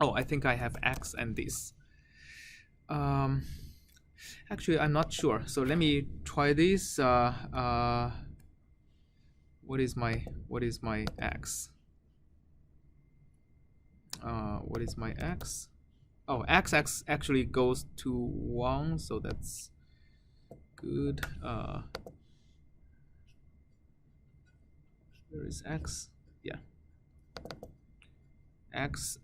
Oh, I think I have x and this. Actually, I'm not sure. So let me try this. What is my x? What is my x? Oh, x actually goes to 1, so that's good. Where is x? Yeah. X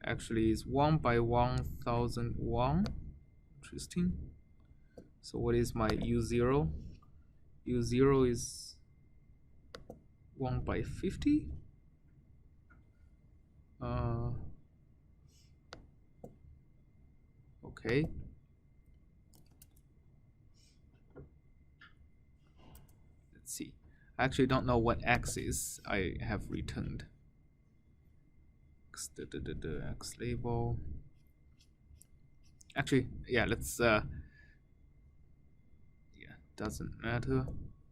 actually is 1 by 1001. Interesting. So what is my u0? U0 is 1 by 50. Okay. Let's see. I actually don't know what x is I have returned. X label. Actually, yeah, let's yeah, doesn't matter.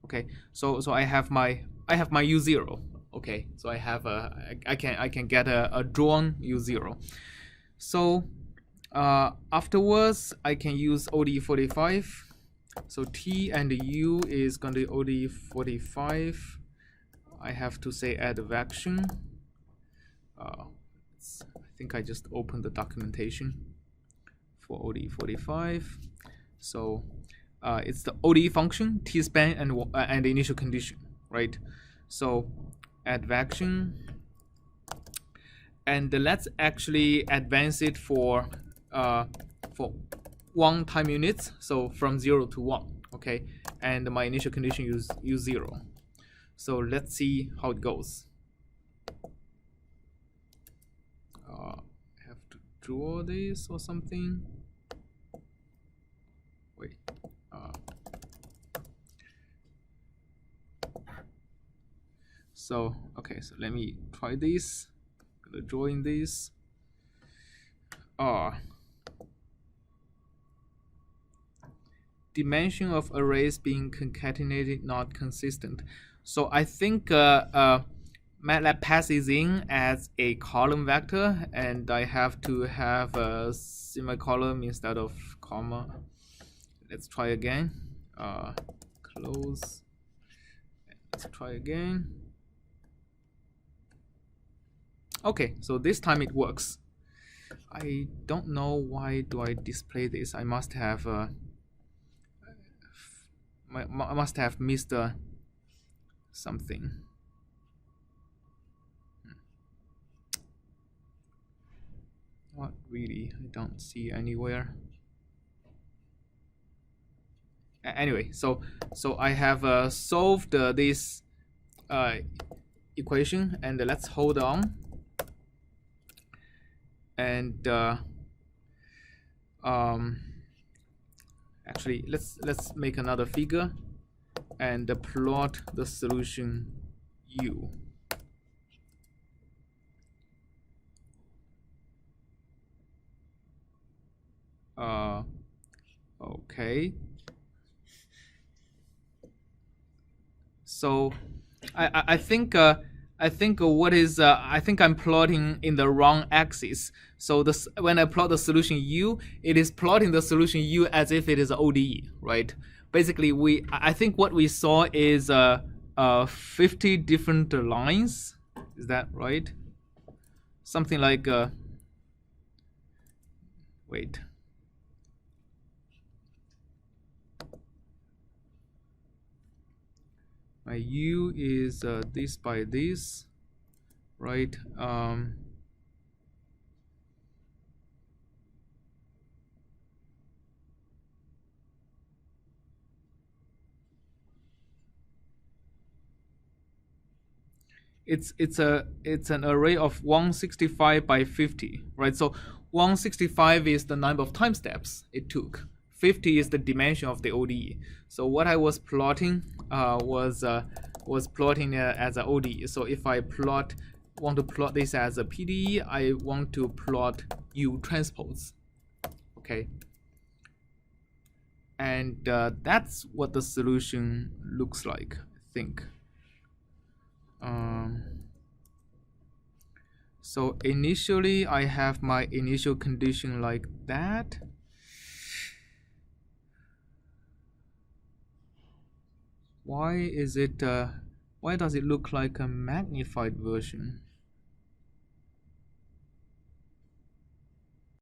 Okay, so I have my u0. Okay, so I have I can get a drawn u0. So afterwards I can use OD45. So T and U is going to be OD45. I have to say add vacuum. I think I just opened the documentation for OD45. So it's the ODE function, T-span, and the initial condition, right? So add vacuum, and let's actually advance it for 1 time units, so from 0 to 1, okay? And my initial condition is U0. So let's see how it goes. I have to draw this or something. Wait. So okay, so let me try this. I'm gonna draw in this. Dimension of arrays being concatenated not consistent. So I think MATLAB passes in as a column vector, and I have to have a semicolon instead of comma. Let's try again. Close. Let's try again. Okay, so this time it works. I don't know why do I display this. I must have missed something. Not really. I don't see anywhere. Anyway, so I have solved this equation, and let's hold on. And actually, let's make another figure and plot the solution U. Okay. So I think what is I think I'm plotting in the wrong axis. So this, when I plot the solution U, it is plotting the solution U as if it is ODE, right? Basically, I think what we saw is 50 different lines. Is that right? Something like wait. My U is this by this, right? It's an array of 165 by 50, right? So 165 is the number of time steps it took. 50 is the dimension of the ODE. So what I was plotting was plotting as an ODE. So if I want to plot this as a PDE, I want to plot U transpose. Okay. And that's what the solution looks like, I think. So initially I have my initial condition like that. Why does it look like a magnified version?